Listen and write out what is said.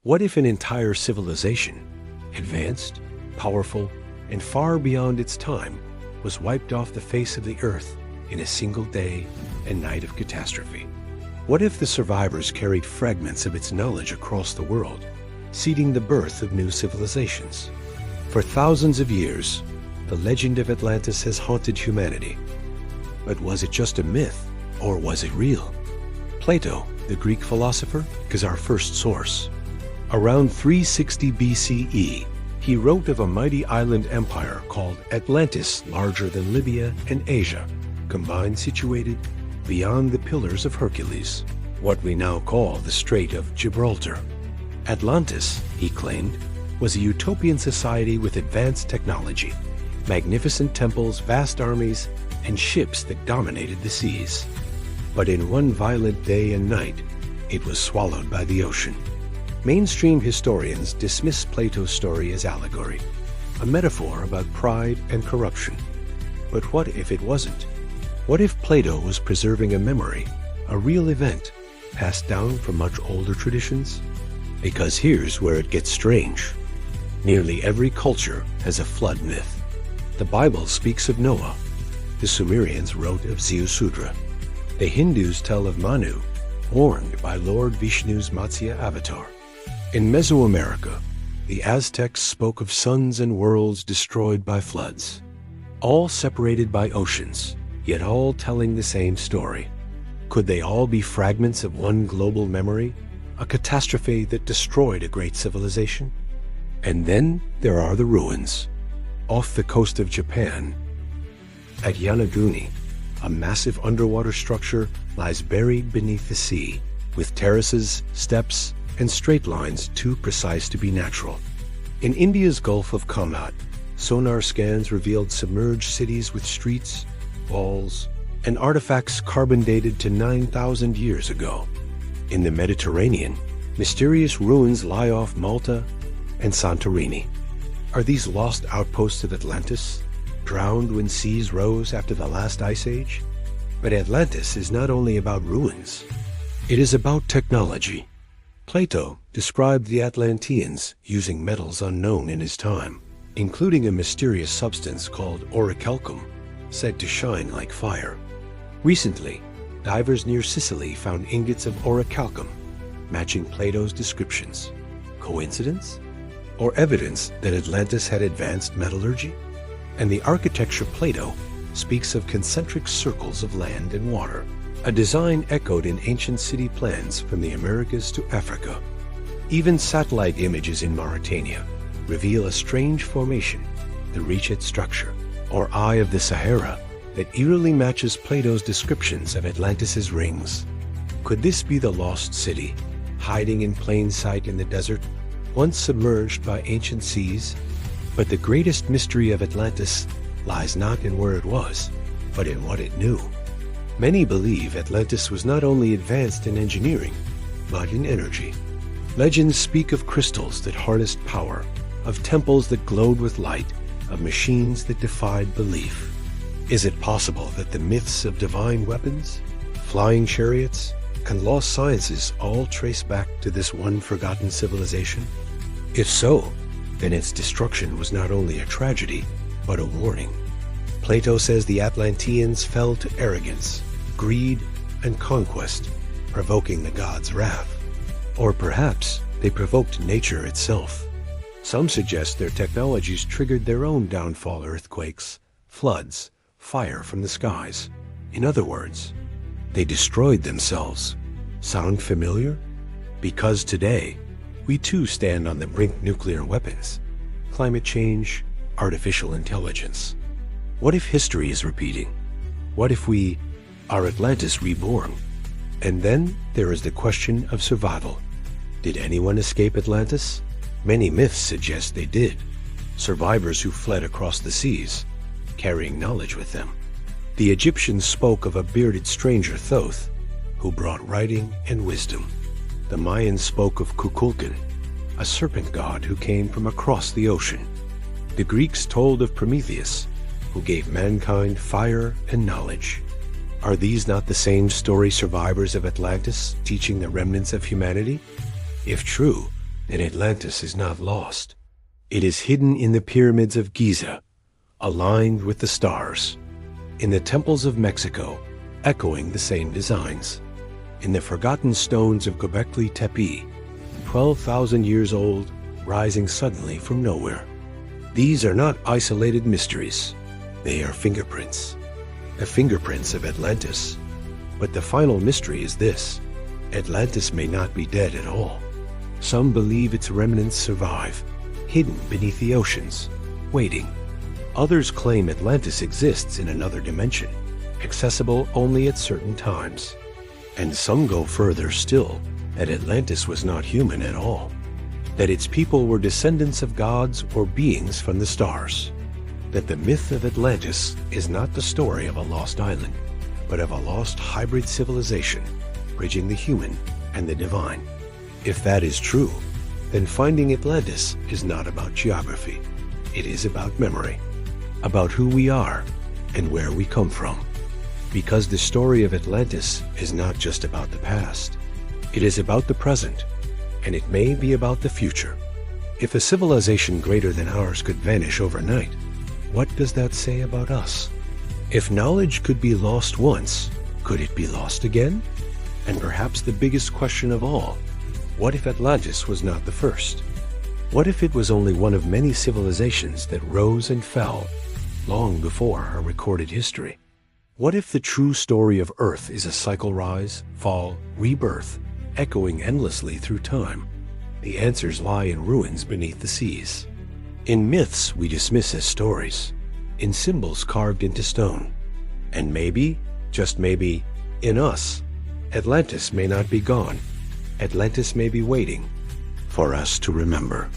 What if an entire civilization, advanced, powerful, and far beyond its time, was wiped off the face of the earth in a single day and night of catastrophe? What if the survivors carried fragments of its knowledge across the world, seeding the birth of new civilizations? For thousands of years, the legend of Atlantis has haunted humanity. But was it just a myth, or was it real? Plato, the Greek philosopher, is our first source. Around 360 BCE, he wrote of a mighty island empire called Atlantis, larger than Libya and Asia, combined situated beyond the Pillars of Hercules, what we now call the Strait of Gibraltar. Atlantis, he claimed, was a utopian society with advanced technology, magnificent temples, vast armies, and ships that dominated the seas. But in one violent day and night, it was swallowed by the ocean. Mainstream historians dismiss Plato's story as allegory, a metaphor about pride and corruption. But what if it wasn't? What if Plato was preserving a memory, a real event, passed down from much older traditions? Because here's where it gets strange. Nearly every culture has a flood myth. The Bible speaks of Noah. The Sumerians wrote of Ziusudra. The Hindus tell of Manu, warned by Lord Vishnu's Matsya avatar. In Mesoamerica, the Aztecs spoke of suns and worlds destroyed by floods, all separated by oceans, yet all telling the same story. Could they all be fragments of one global memory, a catastrophe that destroyed a great civilization? And then there are the ruins. Off the coast of Japan, at Yonaguni, a massive underwater structure lies buried beneath the sea, with terraces, steps, and straight lines too precise to be natural. In India's Gulf of Kamhat, sonar scans revealed submerged cities with streets, walls, and artifacts carbon dated to 9,000 years ago. In the Mediterranean, mysterious ruins lie off Malta and Santorini. Are these lost outposts of Atlantis, drowned when seas rose after the last ice age? But Atlantis is not only about ruins. It is about technology. Plato described the Atlanteans using metals unknown in his time, including a mysterious substance called orichalcum, said to shine like fire. Recently, divers near Sicily found ingots of orichalcum, matching Plato's descriptions. Coincidence? Or evidence that Atlantis had advanced metallurgy? And the architecture Plato speaks of concentric circles of land and water, a design echoed in ancient city plans from the Americas to Africa. Even satellite images in Mauritania reveal a strange formation, the Richat structure, or Eye of the Sahara, that eerily matches Plato's descriptions of Atlantis's rings. Could this be the lost city, hiding in plain sight in the desert, once submerged by ancient seas? But the greatest mystery of Atlantis lies not in where it was, but in what it knew. Many believe Atlantis was not only advanced in engineering, but in energy. Legends speak of crystals that harnessed power, of temples that glowed with light, of machines that defied belief. Is it possible that the myths of divine weapons, flying chariots, and lost sciences all trace back to this one forgotten civilization? If so, then its destruction was not only a tragedy, but a warning. Plato says the Atlanteans fell to arrogance, greed, and conquest, provoking the gods' wrath. Or perhaps they provoked nature itself. Some suggest their technologies triggered their own downfall: earthquakes, floods, fire from the skies. In other words, they destroyed themselves. Sound familiar? Because today, we too stand on the brink of nuclear weapons, climate change, artificial intelligence. What if history is repeating? What if we are Atlantis reborn? And then there is the question of survival. Did anyone escape Atlantis? Many myths suggest they did. Survivors who fled across the seas, carrying knowledge with them. The Egyptians spoke of a bearded stranger, Thoth, who brought writing and wisdom. The Mayans spoke of Kukulkan, a serpent god who came from across the ocean. The Greeks told of Prometheus, who gave mankind fire and knowledge. Are these not the same story survivors of Atlantis teaching the remnants of humanity? If true, And Atlantis is not lost. It is hidden in the pyramids of Giza, aligned with the stars, in the temples of Mexico, echoing the same designs, in the forgotten stones of Göbekli Tepe, 12,000 years old, rising suddenly from nowhere. These are not isolated mysteries. They are fingerprints, the fingerprints of Atlantis. But the final mystery is this: Atlantis may not be dead at all. Some believe its remnants survive, hidden beneath the oceans, waiting. Others claim Atlantis exists in another dimension, accessible only at certain times. And some go further still, that Atlantis was not human at all, that its people were descendants of gods or beings from the stars, that the myth of Atlantis is not the story of a lost island, but of a lost hybrid civilization, bridging the human and the divine. If that is true, then finding Atlantis is not about geography. It is about memory, about who we are and where we come from. Because the story of Atlantis is not just about the past. It is about the present, and it may be about the future. If a civilization greater than ours could vanish overnight, what does that say about us? If knowledge could be lost once, could it be lost again? And perhaps the biggest question of all, what if Atlantis was not the first? What if it was only one of many civilizations that rose and fell long before our recorded history? What if the true story of Earth is a cycle rise, fall, rebirth, echoing endlessly through time? The answers lie in ruins beneath the seas. In myths we dismiss as stories, in symbols carved into stone. And maybe, just maybe, in us, Atlantis may not be gone. Atlantis may be waiting for us to remember.